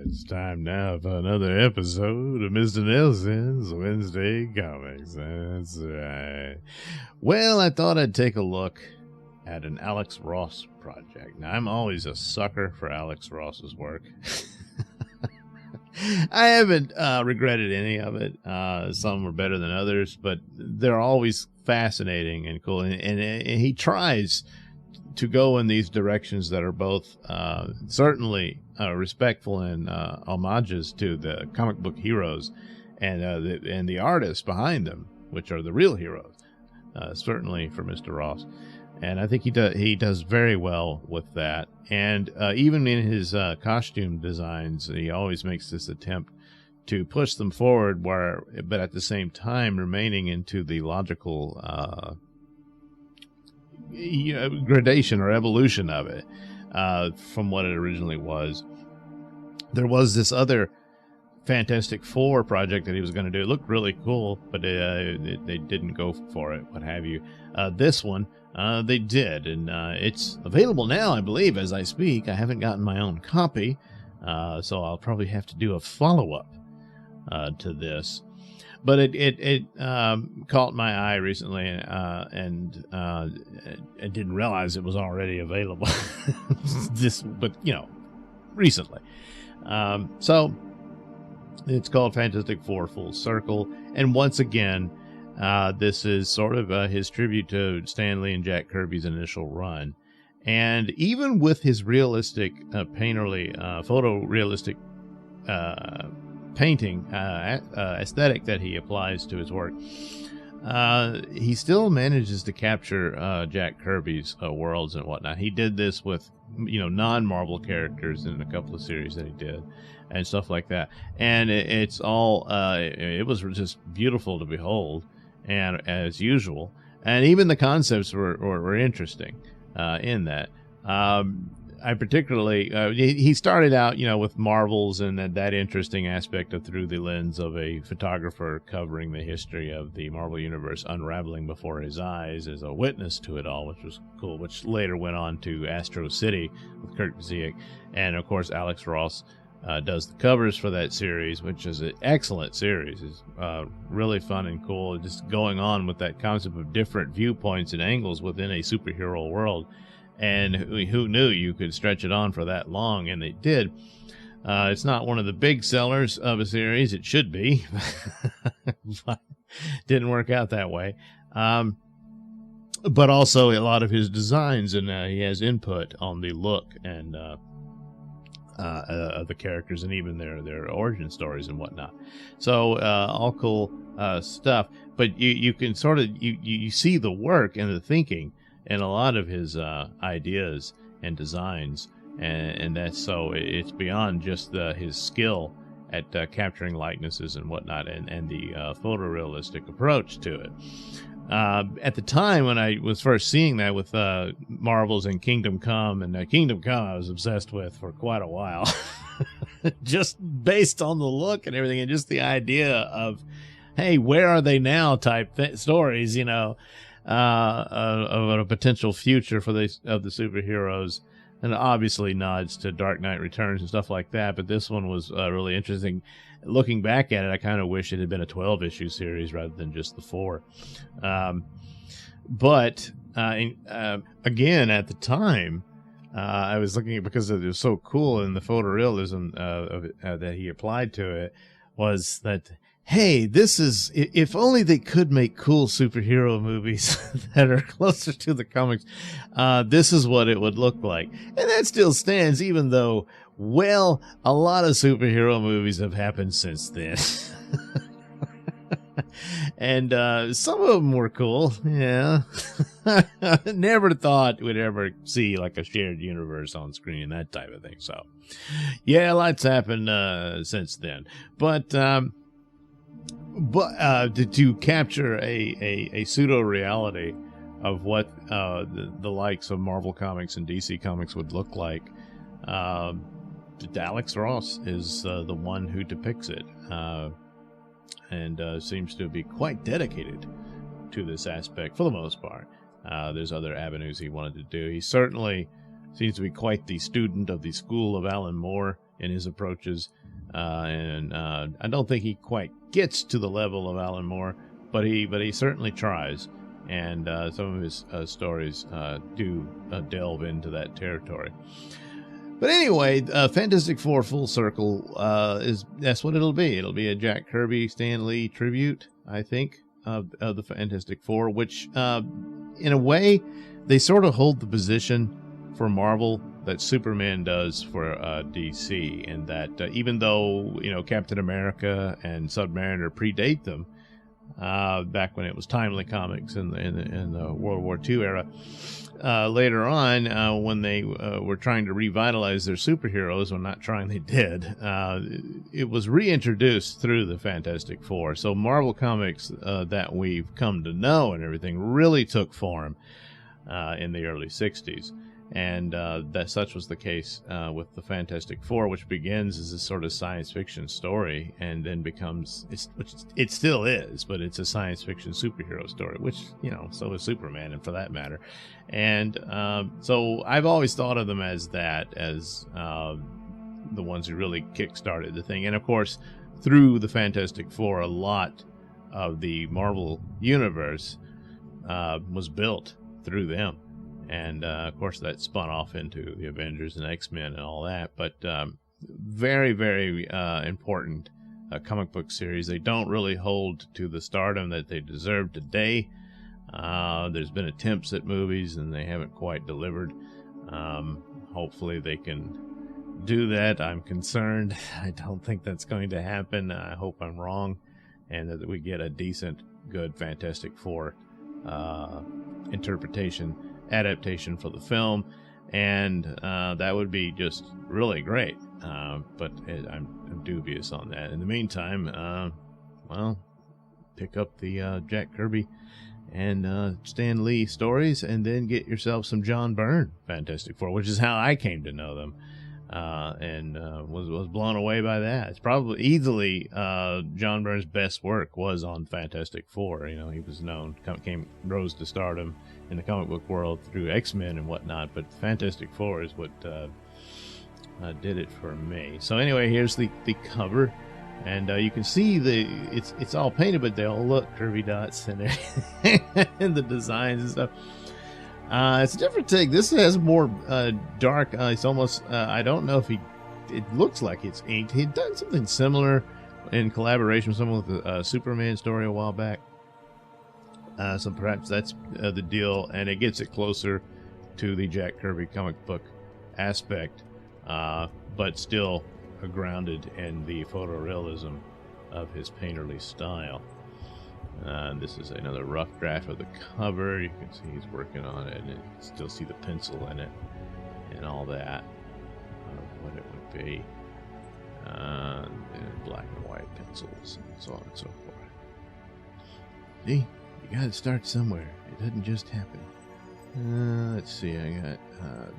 It's time now for another episode of Mr. Nailsin's Wednesday Comics. That's right. Well, I thought I'd take a look at an Alex Ross project. Now, I'm always a sucker for Alex Ross's work. I haven't regretted any of it. Some were better than others, but they're always fascinating and cool. And he tries to go in these directions that are both certainly respectful and homages to the comic book heroes and the artists behind them, which are the real heroes, certainly for Mr. Ross. And I think he does very well with that. And even in his costume designs, he always makes this attempt to push them forward, but at the same time remaining into the logical gradation or evolution of it from what it originally was. There was this other Fantastic Four project that he was going to do. It looked really cool, but they didn't go for it, what have you. This one, they did, and it's available now, I believe, as I speak. I haven't gotten my own copy, so I'll probably have to do a follow-up to this. But it caught my eye recently, and I didn't realize it was already available. But recently. So it's called Fantastic Four Full Circle, and once again, this is sort of his tribute to Stan Lee and Jack Kirby's initial run. And even with his realistic, photorealistic painting aesthetic that he applies to his work, he still manages to capture Jack Kirby's worlds and whatnot. He did this with non-Marvel characters in a couple of series that he did and stuff like that, and it's all it was just beautiful to behold, and as usual, and even the concepts were interesting in that. I particularly, he started out, with Marvels and that interesting aspect of through the lens of a photographer covering the history of the Marvel Universe unraveling before his eyes as a witness to it all, which was cool, which later went on to Astro City with Kurt Busiek. And, of course, Alex Ross does the covers for that series, which is an excellent series. It's really fun and cool, just going on with that concept of different viewpoints and angles within a superhero world. And who knew you could stretch it on for that long, and they did. It's not one of the big sellers of a series. It should be, but didn't work out that way. But also a lot of his designs, and he has input on the look and of the characters, and even their origin stories and whatnot. So all cool stuff. But you can sort of you see the work and the thinking and a lot of his ideas and designs, and that's so it's beyond just his skill at capturing likenesses and whatnot, and the photorealistic approach to it. At the time when I was first seeing that with Marvels and Kingdom Come, and Kingdom Come I was obsessed with for quite a while, just based on the look and everything, and just the idea of, hey, where are they now type stories, of a potential future for the superheroes, and obviously nods to Dark Knight Returns and stuff like that. But this one was really interesting. Looking back at it, I kind of wish it had been a 12-issue series rather than just the 4. But again, at the time, I was looking at, because it was so cool, and the photorealism of it, that he applied to it was that, hey, this is, if only they could make cool superhero movies that are closer to the comics, this is what it would look like. And that still stands, even though, well, a lot of superhero movies have happened since then. And some of them were cool, yeah. Never thought we'd ever see like a shared universe on screen and that type of thing. So, yeah, lots happened since then. But to capture a pseudo reality of what the likes of Marvel Comics and DC Comics would look like, Alex Ross is the one who depicts it, and seems to be quite dedicated to this aspect for the most part. There's other avenues he wanted to do. He certainly seems to be quite the student of the school of Alan Moore in his approaches. And I don't think he quite gets to the level of Alan Moore, but he certainly tries. And some of his stories do delve into that territory. But anyway, Fantastic Four Full Circle that's what it'll be. It'll be a Jack Kirby, Stan Lee tribute, I think, of the Fantastic Four, which in a way they sort of hold the position for Marvel that Superman does for DC, and that even though Captain America and Submariner predate them, back when it was Timely Comics in the World War II era. Later on, when they were trying to revitalize their superheroes, well, not trying, they did, it was reintroduced through the Fantastic Four. So Marvel Comics that we've come to know and everything really took form in the early 60s. And that such was the case with the Fantastic Four, which begins as a sort of science fiction story and then becomes, which it still is, but it's a science fiction superhero story, which, so is Superman, and for that matter. And so I've always thought of them as that, as the ones who really kickstarted the thing. And of course, through the Fantastic Four, a lot of the Marvel universe was built through them. And, of course, that spun off into the Avengers and X-Men and all that. But very, very important comic book series. They don't really hold to the stardom that they deserve today. There's been attempts at movies, and they haven't quite delivered. Hopefully they can do that. I'm concerned. I don't think that's going to happen. I hope I'm wrong, and that we get a decent, good Fantastic Four adaptation for the film, and that would be just really great, but I'm dubious on that. In the meantime, pick up the Jack Kirby and Stan Lee stories, and then get yourself some John Byrne Fantastic Four, which is how I came to know them, and was blown away by that. It's probably easily John Byrne's best work was on Fantastic Four. He was known, rose to stardom in the comic book world through X-Men and whatnot, but Fantastic Four is what did it for me. So anyway, here's the cover, and you can see it's all painted, but they all look Kirby dots and and the designs and stuff. It's a different take. This has more dark. It's almost I don't know if it looks like it's inked. He'd done something similar in collaboration with someone with a Superman story a while back. So perhaps that's the deal, and it gets it closer to the Jack Kirby comic book aspect, but still grounded in the photorealism of his painterly style. This is another rough draft of the cover. You can see he's working on it, and you can still see the pencil in it and all that, what it would be, and black and white pencils and so on and so forth. See? You gotta start somewhere. It doesn't just happen. Let's see. I got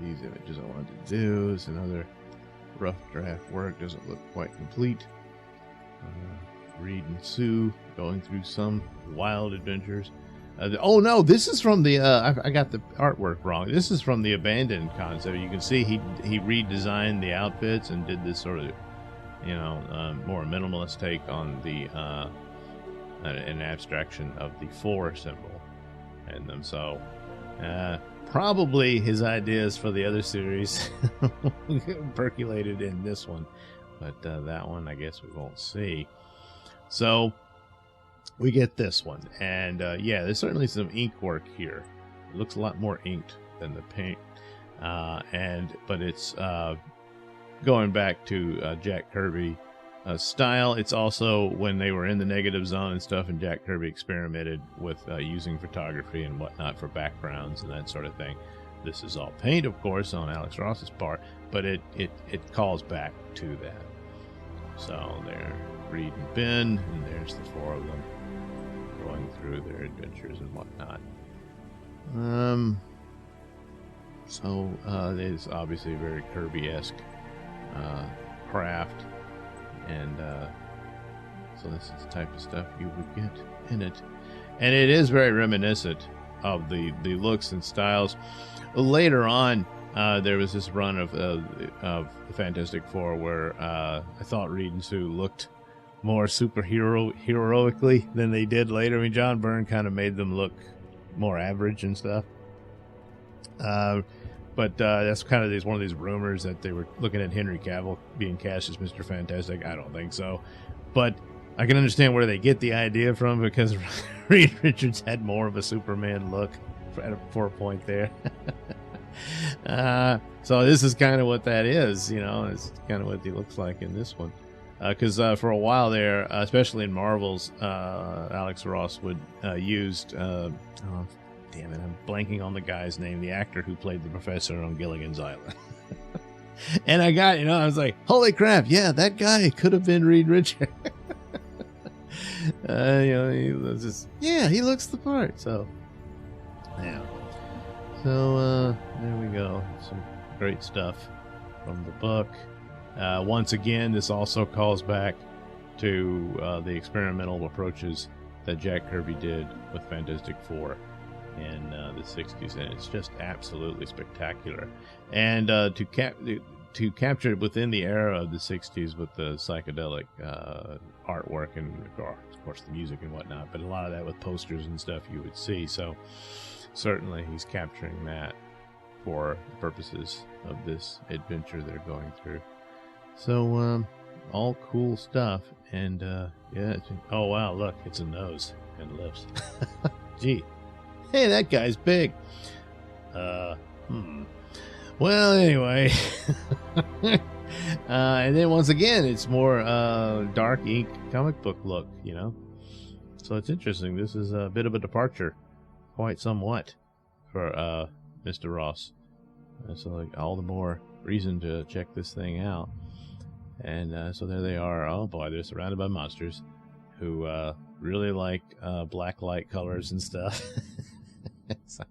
these images I wanted to do. It's another rough draft work. Doesn't look quite complete. Reed and Sue going through some wild adventures. Oh no, this is from the. I got the artwork wrong. This is from the Abandoned concept. You can see he redesigned the outfits and did this sort of, more minimalist take on the. An abstraction of the 4 symbol in them. So probably his ideas for the other series percolated in this one, but that one I guess we won't see. So we get this one, and there's certainly some ink work here. It looks a lot more inked than the paint, but it's going back to Jack Kirby style. It's also when they were in the negative zone and stuff, and Jack Kirby experimented with using photography and whatnot for backgrounds and that sort of thing. This is all paint, of course, on Alex Ross's part, but it calls back to that. So there, Reed and Ben, and there's the 4 of them going through their adventures and whatnot. So it's obviously a very Kirby-esque craft. And so this is the type of stuff you would get in it. And it is very reminiscent of the looks and styles. Later on, there was this run of the Fantastic Four where I thought Reed and Sue looked more heroically than they did later. I mean, John Byrne kind of made them look more average and stuff. But that's kind of one of these rumors that they were looking at Henry Cavill being cast as Mr. Fantastic. I don't think so. But I can understand where they get the idea from, because Reed Richards had more of a Superman look for a point there. So this is kind of what that is, you know. It's kind of what he looks like in this one. Because for a while there, especially in Marvel's, Alex Ross would used... oh, damn it, I'm blanking on the guy's name, the actor who played the professor on Gilligan's Island. And I was like, holy crap, yeah, that guy could have been Reed Richards. He was just, yeah, he looks the part. So, yeah. So, there we go. Some great stuff from the book. Once again, this also calls back to the experimental approaches that Jack Kirby did with Fantastic Four in the 60s, and it's just absolutely spectacular. And to capture it within the era of the 60s with the psychedelic artwork and, of course, the music and whatnot, but a lot of that with posters and stuff you would see. So certainly he's capturing that for the purposes of this adventure they're going through. So all cool stuff. And yeah, oh wow, look, it's a nose and lips. Gee, hey, that guy's big. Well, anyway. And then once again, it's more dark ink comic book look, you know. So it's interesting. This is a bit of a departure, quite somewhat, for Mr. Ross. So like, all the more reason to check this thing out. And so there they are. Oh boy, they're surrounded by monsters who really like black light colors and stuff. So,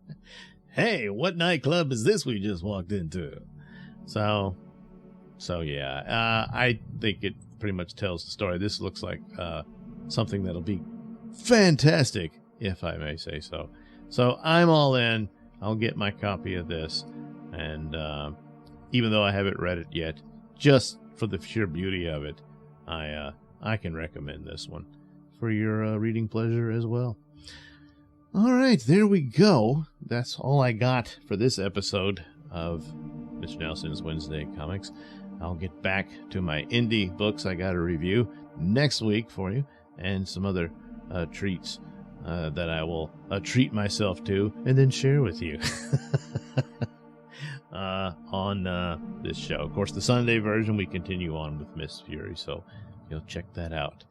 hey, what nightclub is this we just walked into? So yeah, I think it pretty much tells the story. This looks like something that'll be fantastic, if I may say so. So I'm all in. I'll get my copy of this, and even though I haven't read it yet, just for the sheer beauty of it, I can recommend this one for your reading pleasure as well. All right, there we go. That's all I got for this episode of Mr. Nailsin's Wednesday Comics. I'll get back to my indie books I got to review next week for you, and some other treats that I will treat myself to and then share with you on this show. Of course, the Sunday version, we continue on with Miss Fury, so you'll check that out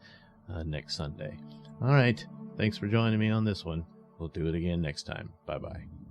next Sunday. All right, thanks for joining me on this one. We'll do it again next time. Bye-bye.